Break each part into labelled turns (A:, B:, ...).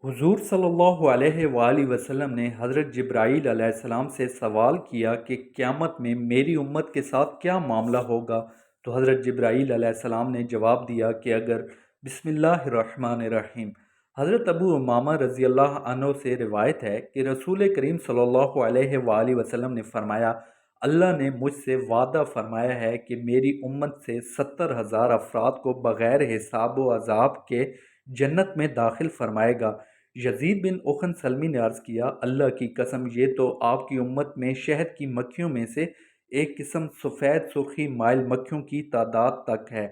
A: حضور صلی اللہ علیہ وآلہ وسلم نے حضرت جبرائیل علیہ السلام سے سوال کیا کہ قیامت میں میری امت کے ساتھ کیا معاملہ ہوگا؟ تو حضرت جبرائیل علیہ السلام نے جواب دیا کہ اگر بسم اللہ الرحمن الرحیم۔ حضرت ابو امامہ رضی اللہ عنہ سے روایت ہے کہ رسول کریم صلی اللہ علیہ وآلہ وسلم نے فرمایا، اللہ نے مجھ سے وعدہ فرمایا ہے کہ میری امت سے 70,000 افراد کو بغیر حساب و عذاب کے جنت میں داخل فرمائے گا۔ یزید بن اخن سلمی نے عرض کیا، اللہ کی قسم یہ تو آپ کی امت میں شہد کی مکھیوں میں سے ایک قسم سفید سرخی مائل مکھیوں کی تعداد تک ہے۔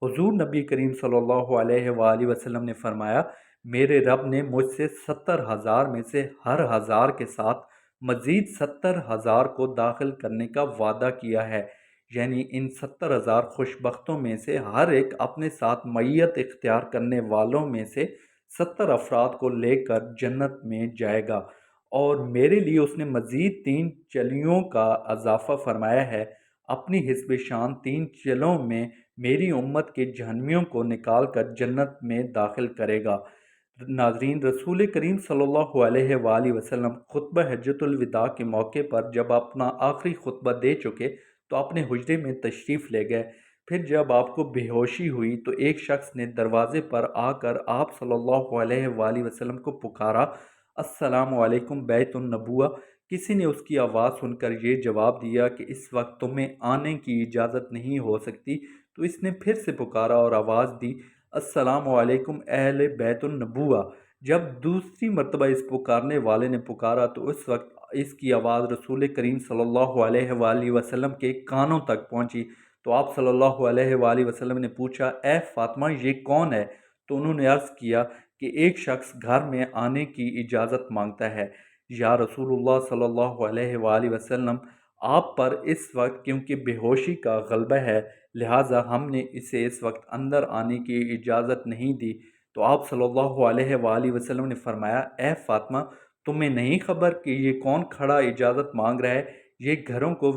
A: حضور نبی کریم صلی اللہ علیہ وآلہ وسلم نے فرمایا، میرے رب نے مجھ سے 70,000 میں سے ہر 1000 کے ساتھ مزید 70,000 کو داخل کرنے کا وعدہ کیا ہے، یعنی ان 70,000 خوشبختوں میں سے ہر ایک اپنے ساتھ معیت اختیار کرنے والوں میں سے 70 افراد کو لے کر جنت میں جائے گا، اور میرے لیے اس نے مزید 3 چلیوں کا اضافہ فرمایا ہے۔ اپنی حسب شان 3 چلوں میں میری امت کے جہنمیوں کو نکال کر جنت میں داخل کرے گا۔ ناظرین، رسول کریم صلی اللہ علیہ وآلہ وسلم خطبہ حجۃ الوداع کے موقع پر جب اپنا آخری خطبہ دے چکے تو اپنے حجرے میں تشریف لے گئے۔ پھر جب آپ کو بے ہوشی ہوئی تو ایک شخص نے دروازے پر آ کر آپ صلی اللہ علیہ وآلہ وسلم کو پکارا، السلام علیکم بیت النبوہ۔ کسی نے اس کی آواز سن کر یہ جواب دیا کہ اس وقت تمہیں آنے کی اجازت نہیں ہو سکتی، تو اس نے پھر سے پکارا اور آواز دی، السلام علیکم اہل بیت النبوہ۔ جب دوسری مرتبہ اس پکارنے والے نے پکارا تو اس وقت اس کی آواز رسول کریم صلی اللہ علیہ وآلہ وسلم کے کانوں تک پہنچی، تو آپ صلی اللہ علیہ وآلہ وسلم نے پوچھا، اے فاطمہ یہ کون ہے؟ تو انہوں نے عرض کیا کہ ایک شخص گھر میں آنے کی اجازت مانگتا ہے۔ یا رسول اللہ صلی اللہ علیہ وآلہ وسلم، آپ پر اس وقت کیونکہ بے ہوشی کا غلبہ ہے، لہٰذا ہم نے اسے اس وقت اندر آنے کی اجازت نہیں دی۔ تو آپ صلی اللہ علیہ وآلہ وسلم نے فرمایا، اے فاطمہ، تمہیں نہیں خبر کہ یہ کون کھڑا اجازت مانگ رہا ہے؟ یہ گھروں کو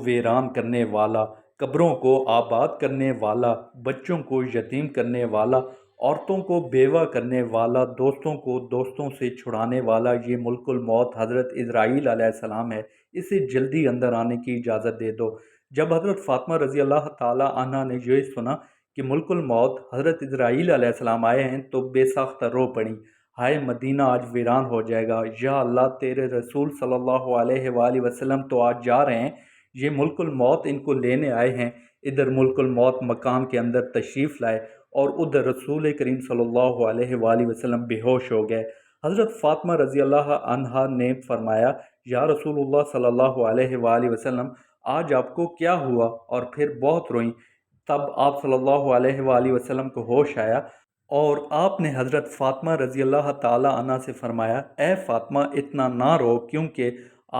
A: ویران کرنے والا قبروں کو آباد کرنے والا، بچوں کو یتیم کرنے والا، عورتوں کو بیوہ کرنے والا، دوستوں کو دوستوں سے چھڑانے والا، یہ ملک الموت حضرت اسرائیل علیہ السلام ہے، اسے جلدی اندر آنے کی اجازت دے دو۔ جب حضرت فاطمہ رضی اللہ تعالی عنہ نے یہ سنا کہ ملک الموت حضرت اسرائیل علیہ السلام آئے ہیں تو بے ساختہ رو پڑیں، ہائے مدینہ آج ویران ہو جائے گا، یا اللہ تیرے رسول صلی اللہ علیہ وآلہ وسلم تو آج جا رہے ہیں، یہ ملک الموت ان کو لینے آئے ہیں۔ ادھر ملک الموت مقام کے اندر تشریف لائے اور ادھر رسول کریم صلی اللہ علیہ وآلہ وسلم بے ہوش ہو گئے۔ حضرت فاطمہ رضی اللہ عنہا نے فرمایا، یا رسول اللہ صلی اللہ علیہ وآلہ وسلم، آج آپ کو کیا ہوا؟ اور پھر بہت روئیں۔ تب آپ صلی اللہ علیہ وآلہ وسلم کو ہوش آیا اور آپ نے حضرت فاطمہ رضی اللہ تعالی عنہ سے فرمایا، اے فاطمہ اتنا نہ رو، کیونکہ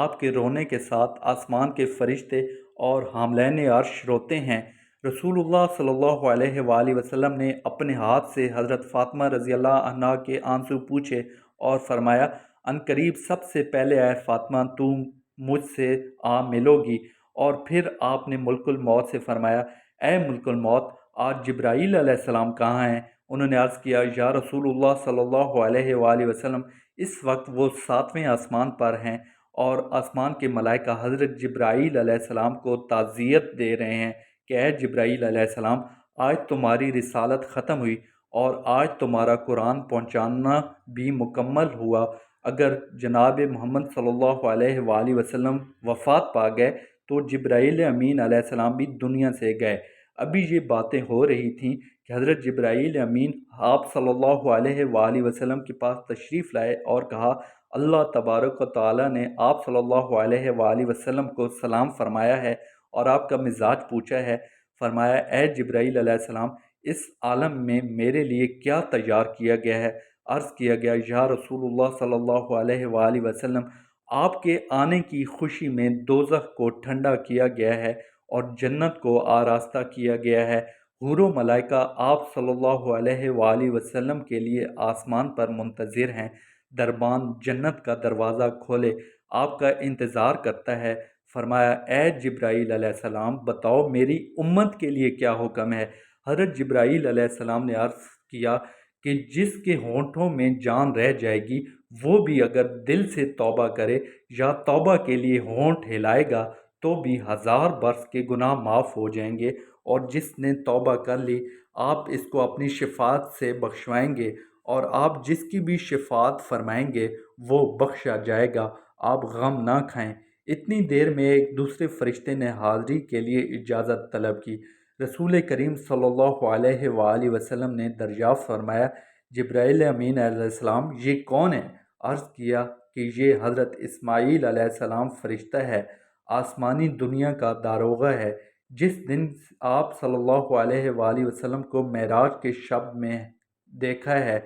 A: آپ کے رونے کے ساتھ آسمان کے فرشتے اور حاملین عرش روتے ہیں۔ رسول اللہ صلی اللہ علیہ وآلہ وسلم نے اپنے ہاتھ سے حضرت فاطمہ رضی اللہ عنہ کے آنسو پوچھے اور فرمایا، عنقریب سب سے پہلے اے فاطمہ تم مجھ سے آ ملو گی۔ اور پھر آپ نے ملک الموت سے فرمایا، اے ملک الموت، آج جبرائیل علیہ السلام کہاں ہیں؟ انہوں نے عرض کیا، یا رسول اللہ صلی اللہ علیہ وآلہ وسلم، اس وقت وہ 7ویں آسمان پر ہیں اور آسمان کے ملائکہ حضرت جبرائیل علیہ السلام کو تعزیت دے رہے ہیں کہ اے جبرائیل علیہ السلام، آج تمہاری رسالت ختم ہوئی اور آج تمہارا قرآن پہنچانا بھی مکمل ہوا۔ اگر جناب محمد صلی اللہ علیہ وآلہ وسلم وفات پا گئے تو جبرائیل امین علیہ السلام بھی دنیا سے گئے۔ ابھی یہ باتیں ہو رہی تھیں کہ حضرت جبرائیل امین آپ صلی اللہ علیہ وآلہ وسلم کے پاس تشریف لائے اور کہا، اللہ تبارک و تعالیٰ نے آپ صلی اللہ علیہ وآلہ وسلم کو سلام فرمایا ہے اور آپ کا مزاج پوچھا ہے۔ فرمایا، اے جبرائیل علیہ السلام، اس عالم میں میرے لیے کیا تیار کیا گیا ہے؟ عرض کیا گیا، یا رسول اللہ صلی اللہ علیہ وآلہ وسلم، آپ کے آنے کی خوشی میں دوزخ کو ٹھنڈا کیا گیا ہے اور جنت کو آراستہ کیا گیا ہے۔ حور و ملائکہ آپ صلی اللہ علیہ وآلہ وسلم کے لیے آسمان پر منتظر ہیں، دربان جنت کا دروازہ کھولے آپ کا انتظار کرتا ہے۔ فرمایا، اے جبرائیل علیہ السلام، بتاؤ میری امت کے لیے کیا حکم ہے؟ حضرت جبرائیل علیہ السلام نے عرض کیا کہ جس کے ہونٹوں میں جان رہ جائے گی وہ بھی اگر دل سے توبہ کرے یا توبہ کے لیے ہونٹ ہلائے گا تو بھی 1000 برس کے گناہ معاف ہو جائیں گے، اور جس نے توبہ کر لی آپ اس کو اپنی شفاعت سے بخشوائیں گے، اور آپ جس کی بھی شفاعت فرمائیں گے وہ بخشا جائے گا، آپ غم نہ کھائیں۔ اتنی دیر میں ایک دوسرے فرشتے نے حاضری کے لیے اجازت طلب کی۔ رسول کریم صلی اللہ علیہ وآلہ وسلم نے دریافت فرمایا، جبرائیل امین علیہ السلام یہ کون ہے؟ عرض کیا کہ یہ حضرت اسماعیل علیہ السلام فرشتہ ہے، آسمانی دنیا کا داروغہ ہے، جس دن آپ صلی اللہ علیہ وآلہ وسلم کو معراج کے شب میں دیکھا ہے،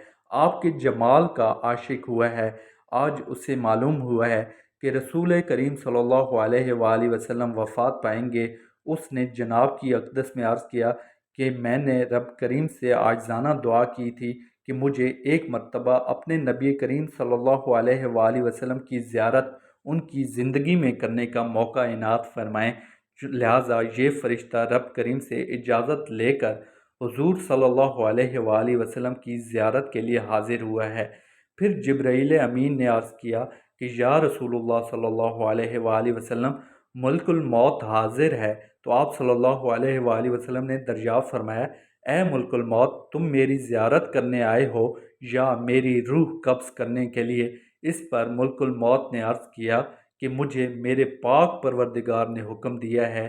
A: آپ کے جمال کا عاشق ہوا ہے، آج اسے معلوم ہوا ہے کہ رسول کریم صلی اللہ علیہ وآلہ وسلم وفات پائیں گے۔ اس نے جناب کی اقدس میں عرض کیا کہ میں نے رب کریم سے عاجزانہ دعا کی تھی کہ مجھے ایک مرتبہ اپنے نبی کریم صلی اللہ علیہ وآلہ وسلم کی زیارت ان کی زندگی میں کرنے کا موقع عنایت فرمائیں، لہٰذا یہ فرشتہ رب کریم سے اجازت لے کر حضور صلی اللہ علیہ وآلہ وسلم کی زیارت کے لیے حاضر ہوا ہے۔ پھر جبرائیل امین نے عرض کیا کہ یا رسول اللہ صلی اللہ علیہ وآلہ وسلم، ملک الموت حاضر ہے۔ تو آپ صلی اللہ علیہ وآلہ وسلم نے دریافت فرمایا، اے ملک الموت، تم میری زیارت کرنے آئے ہو یا میری روح قبض کرنے کے لیے؟ اس پر ملک الموت نے عرض کیا کہ مجھے میرے پاک پروردگار نے حکم دیا ہے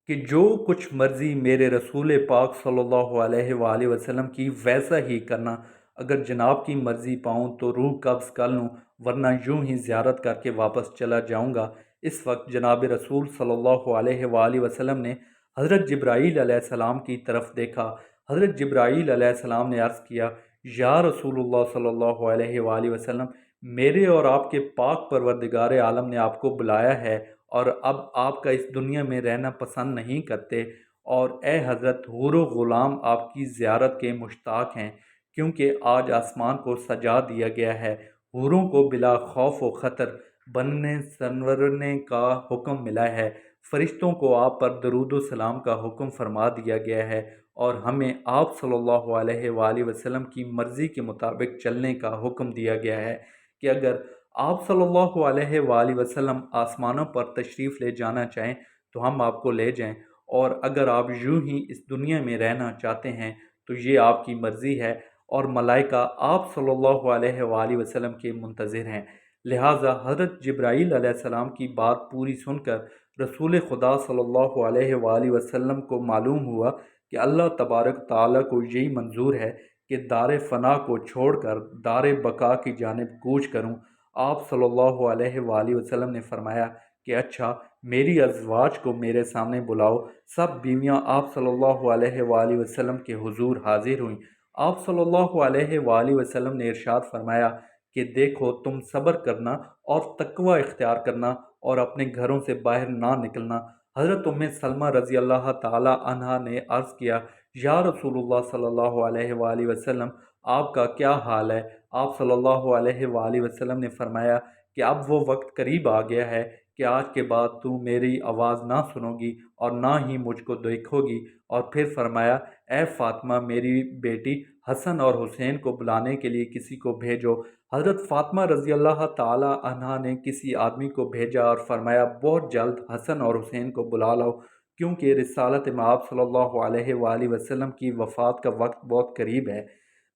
A: کہ جو کچھ مرضی میرے رسول پاک صلی اللہ علیہ وآلہ وسلم کی ویسا ہی کرنا، اگر جناب کی مرضی پاؤں تو روح قبض کر لوں، ورنہ یوں ہی زیارت کر کے واپس چلا جاؤں گا۔ اس وقت جناب رسول صلی اللہ علیہ وآلہ وسلم نے حضرت جبرائیل علیہ السلام کی طرف دیکھا۔ حضرت جبرائیل علیہ السلام نے عرض کیا، یا رسول اللہ صلی اللہ علیہ وآلہ وسلم، میرے اور آپ کے پاک پروردگار عالم نے آپ کو بلایا ہے اور اب آپ کا اس دنیا میں رہنا پسند نہیں کرتے، اور اے حضرت، حور و غلام آپ کی زیارت کے مشتاق ہیں، کیونکہ آج آسمان کو سجا دیا گیا ہے، حوروں کو بلا خوف و خطر بننے سنورنے کا حکم ملا ہے، فرشتوں کو آپ پر درود و سلام کا حکم فرما دیا گیا ہے، اور ہمیں آپ صلی اللہ علیہ وآلہ وسلم کی مرضی کے مطابق چلنے کا حکم دیا گیا ہے کہ اگر آپ صلی اللہ علیہ وآلہ وسلم آسمانوں پر تشریف لے جانا چاہیں تو ہم آپ کو لے جائیں، اور اگر آپ یوں ہی اس دنیا میں رہنا چاہتے ہیں تو یہ آپ کی مرضی ہے، اور ملائکہ آپ صلی اللہ علیہ وآلہ وسلم کے منتظر ہیں۔ لہٰذا حضرت جبرائیل علیہ السلام کی بات پوری سن کر رسول خدا صلی اللہ علیہ وآلہ وسلم کو معلوم ہوا کہ اللہ تبارک تعالیٰ کو یہی منظور ہے کہ دار فنا کو چھوڑ کر دار بقا کی جانب کوچ کروں۔ آپ صلی اللہ علیہ وآلہ وسلم نے فرمایا کہ اچھا، میری ازواج کو میرے سامنے بلاؤ۔ سب بیویاں آپ صلی اللہ علیہ وآلہ وسلم کے حضور حاضر ہوئیں۔ آپ صلی اللہ علیہ وآلہ وسلم نے ارشاد فرمایا کہ دیکھو، تم صبر کرنا اور تقوی اختیار کرنا اور اپنے گھروں سے باہر نہ نکلنا۔ حضرت ام سلمہ رضی اللہ تعالی عنہا نے عرض کیا، یا رسول اللہ صلی اللہ علیہ وآلہ وسلم، آپ کا کیا حال ہے؟ آپ صلی اللہ علیہ وآلہ وسلم نے فرمایا کہ اب وہ وقت قریب آ گیا ہے کہ آج کے بعد تو میری آواز نہ سنو گی اور نہ ہی مجھ کو دیکھو گی۔ اور پھر فرمایا، اے فاطمہ، میری بیٹی حسن اور حسین کو بلانے کے لیے کسی کو بھیجو۔ حضرت فاطمہ رضی اللہ تعالی عنہا نے کسی آدمی کو بھیجا اور فرمایا، بہت جلد حسن اور حسین کو بلا لاؤ، کیونکہ رسالت مآب صلی اللہ علیہ وآلہ وسلم کی وفات کا وقت بہت قریب ہے۔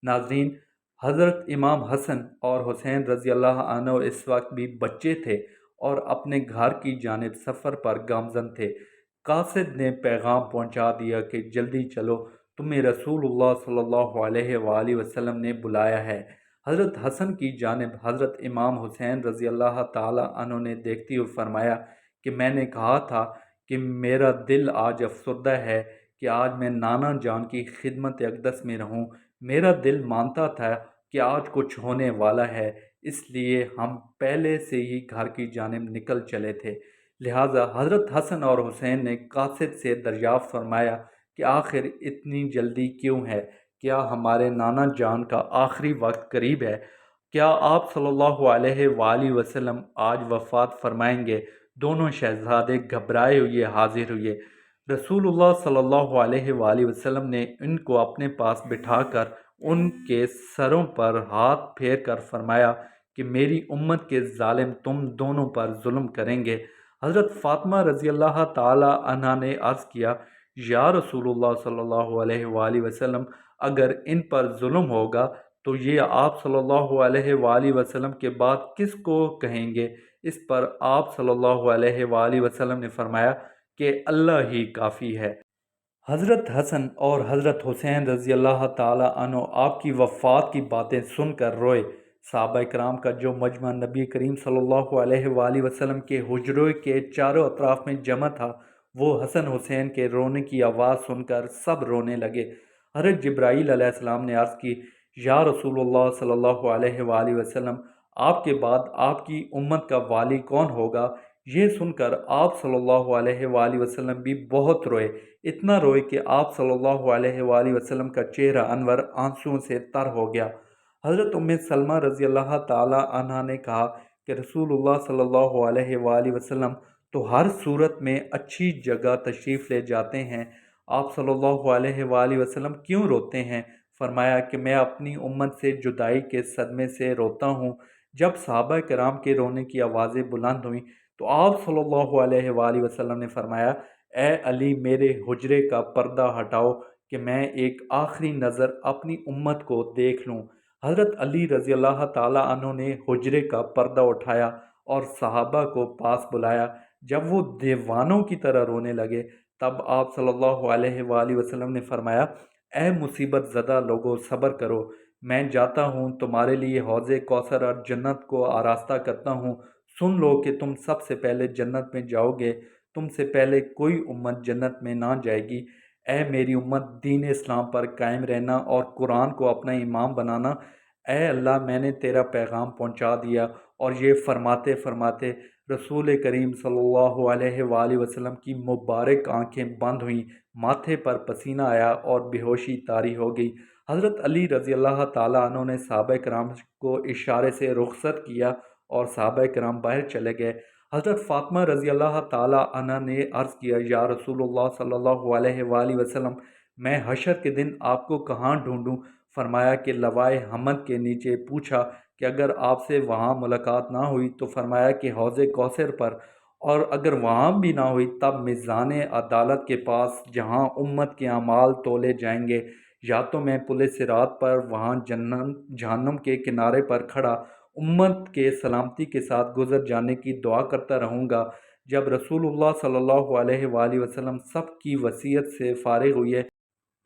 A: ناظرین، حضرت امام حسن اور حسین رضی اللہ عنہ اس وقت بھی بچے تھے اور اپنے گھر کی جانب سفر پر گامزن تھے۔ قاصد نے پیغام پہنچا دیا کہ جلدی چلو، تمہیں رسول اللہ صلی اللہ علیہ وآلہ وسلم نے بلایا ہے۔ حضرت حسن کی جانب حضرت امام حسین رضی اللہ تعالی عنہ نے دیکھتے ہوئے فرمایا کہ میں نے کہا تھا کہ میرا دل آج افسردہ ہے کہ آج میں نانا جان کی خدمت اقدس میں رہوں۔ میرا دل مانتا تھا کہ آج کچھ ہونے والا ہے، اس لیے ہم پہلے سے ہی گھر کی جانب نکل چلے تھے۔ لہٰذا حضرت حسن اور حسین نے قاصد سے دریافت فرمایا کہ آخر اتنی جلدی کیوں ہے؟ کیا ہمارے نانا جان کا آخری وقت قریب ہے؟ کیا آپ صلی اللہ علیہ وآلہ وسلم آج وفات فرمائیں گے؟ دونوں شہزادے گھبرائے ہوئے حاضر ہوئے۔ رسول اللہ صلی اللہ علیہ وآلہ وسلم نے ان کو اپنے پاس بٹھا کر ان کے سروں پر ہاتھ پھیر کر فرمایا کہ میری امت کے ظالم تم دونوں پر ظلم کریں گے۔ حضرت فاطمہ رضی اللہ تعالی عنہا نے عرض کیا، یا رسول اللہ صلی اللہ علیہ وآلہ وسلم، اگر ان پر ظلم ہوگا تو یہ آپ صلی اللہ علیہ وآلہ وسلم کے بعد کس کو کہیں گے؟ اس پر آپ صلی اللہ علیہ وآلہ وسلم نے فرمایا کہ اللہ ہی کافی ہے۔ حضرت حسن اور حضرت حسین رضی اللہ تعالی عنہ آپ کی وفات کی باتیں سن کر روئے۔ صحابہ کرام کا جو مجمع نبی کریم صلی اللہ علیہ وآلہ وسلم کے حجرے کے چاروں اطراف میں جمع تھا، وہ حسن حسین کے رونے کی آواز سن کر سب رونے لگے۔ حضرت جبرائیل علیہ السلام نے عرض کی، یا رسول اللہ صلی اللہ علیہ وآلہ وسلم، آپ کے بعد آپ کی امت کا والی کون ہوگا؟ یہ سن کر آپ صلی اللہ علیہ وآلہ وسلم بھی بہت روئے، اتنا روئے کہ آپ صلی اللہ علیہ وآلہ وسلم کا چہرہ انور آنسوؤں سے تر ہو گیا۔ حضرت ام سلمہ رضی اللہ تعالی عنہا نے کہا کہ رسول اللہ صلی اللہ علیہ وآلہ وسلم تو ہر صورت میں اچھی جگہ تشریف لے جاتے ہیں، آپ صلی اللہ علیہ وآلہ وسلم کیوں روتے ہیں؟ فرمایا کہ میں اپنی امت سے جدائی کے صدمے سے روتا ہوں۔ جب صحابہ کرام کے رونے کی آوازیں بلند ہوئیں تو آپ صلی اللہ علیہ وآلہ وسلم نے فرمایا، اے علی، میرے حجرے کا پردہ ہٹاؤ کہ میں ایک آخری نظر اپنی امت کو دیکھ لوں۔ حضرت علی رضی اللہ تعالی عنہ نے حجرے کا پردہ اٹھایا اور صحابہ کو پاس بلایا۔ جب وہ دیوانوں کی طرح رونے لگے تب آپ صلی اللہ علیہ وآلہ وسلم نے فرمایا، اے مصیبت زدہ لوگو، صبر کرو، میں جاتا ہوں تمہارے لیے حوض کوثر اور جنت کو آراستہ کرتا ہوں، سن لو کہ تم سب سے پہلے جنت میں جاؤ گے، تم سے پہلے کوئی امت جنت میں نہ جائے گی۔ اے میری امت، دین اسلام پر قائم رہنا اور قرآن کو اپنا امام بنانا۔ اے اللہ، میں نے تیرا پیغام پہنچا دیا۔ اور یہ فرماتے فرماتے رسول کریم صلی اللہ علیہ وآلہ وسلم کی مبارک آنکھیں بند ہوئیں، ماتھے پر پسینہ آیا اور بے ہوشی طاری ہو گئی۔ حضرت علی رضی اللہ تعالیٰ عنہ نے صحابہ کرام کو اشارے سے رخصت کیا اور صحابہ کرام باہر چلے گئے۔ حضرت فاطمہ رضی اللہ تعالیٰ عنہ نے عرض کیا، یا رسول اللہ صلی اللہ علیہ وآلہ وسلم، میں حشر کے دن آپ کو کہاں ڈھونڈوں؟ فرمایا کہ لوائے حمد کے نیچے۔ پوچھا کہ اگر آپ سے وہاں ملاقات نہ ہوئی تو فرمایا کہ حوض کوثر پر، اور اگر وہاں بھی نہ ہوئی تب میزان عدالت کے پاس جہاں امت کے اعمال تولے جائیں گے، یا تو میں پل صراط پر وہاں جہنم کے کنارے پر کھڑا امت کے سلامتی کے ساتھ گزر جانے کی دعا کرتا رہوں گا۔ جب رسول اللہ صلی اللہ علیہ وآلہ وسلم سب کی وصیت سے فارغ ہوئے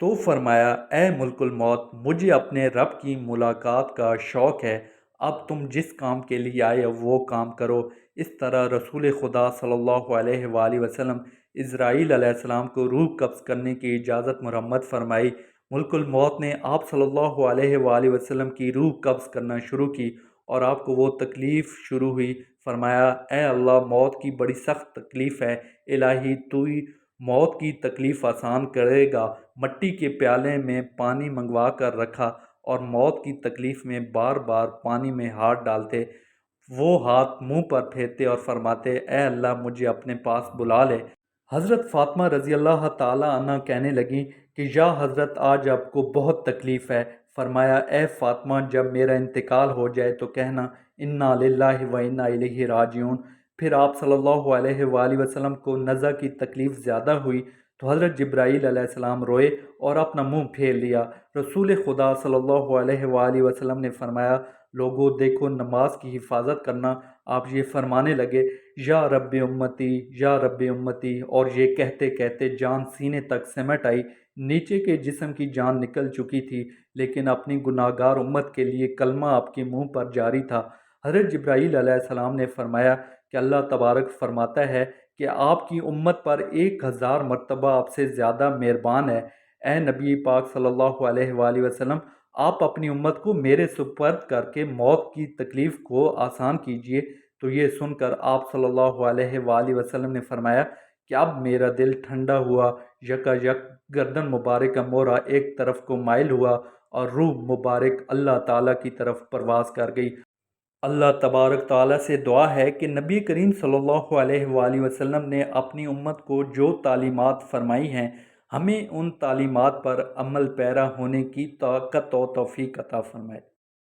A: تو فرمایا، اے ملک الموت، مجھے اپنے رب کی ملاقات کا شوق ہے، اب تم جس کام کے لیے آئے وہ کام کرو۔ اس طرح رسول خدا صلی اللہ علیہ وآلہ وسلم اسرائیل علیہ السلام کو روح قبض کرنے کی اجازت مرمت فرمائی۔ ملک الموت نے آپ صلی اللہ علیہ وآلہ وسلم کی روح قبض کرنا شروع کی اور آپ کو وہ تکلیف شروع ہوئی۔ فرمایا، اے اللہ، موت کی بڑی سخت تکلیف ہے، الہی تو ہی موت کی تکلیف آسان کرے گا۔ مٹی کے پیالے میں پانی منگوا کر رکھا اور موت کی تکلیف میں بار بار پانی میں ہاتھ ڈالتے، وہ ہاتھ منہ پر پھیرتے اور فرماتے، اے اللہ، مجھے اپنے پاس بلا لے۔ حضرت فاطمہ رضی اللہ تعالی عنہ کہنے لگیں کہ یا حضرت، آج آپ کو بہت تکلیف ہے۔ فرمایا، اے فاطمہ، جب میرا انتقال ہو جائے تو کہنا انا للہ و انا الیہ راجعون۔ پھر آپ صلی اللہ علیہ وآلہ وسلم کو نزع کی تکلیف زیادہ ہوئی تو حضرت جبرائیل علیہ السلام روئے اور اپنا منہ پھیر لیا۔ رسول خدا صلی اللہ علیہ وآلہ وسلم نے فرمایا، لوگو دیکھو، نماز کی حفاظت کرنا۔ آپ یہ فرمانے لگے، یا رب امتی، یا رب امتی، اور یہ کہتے کہتے جان سینے تک سمٹ آئی۔ نیچے کے جسم کی جان نکل چکی تھی لیکن اپنی گناہگار امت کے لیے کلمہ آپ کے منہ پر جاری تھا۔ حضرت جبرائیل علیہ السلام نے فرمایا کہ اللہ تبارک فرماتا ہے کہ آپ کی امت پر 1000 مرتبہ آپ سے زیادہ مہربان ہے۔ اے نبی پاک صلی اللہ علیہ وآلہ وسلم، آپ اپنی امت کو میرے سپرد کر کے موت کی تکلیف کو آسان کیجیے۔ تو یہ سن کر آپ صلی اللہ علیہ وآلہ وسلم نے فرمایا کہ اب میرا دل ٹھنڈا ہوا، یکا یک گردن مبارک کا مورا ایک طرف کو مائل ہوا اور روح مبارک اللہ تعالیٰ کی طرف پرواز کر گئی۔ اللہ تبارک تعالیٰ سے دعا ہے کہ نبی کریم صلی اللہ علیہ وآلہ وسلم نے اپنی امت کو جو تعلیمات فرمائی ہیں ہمیں ان تعلیمات پر عمل پیرا ہونے کی طاقت و توفیق عطا فرمائے۔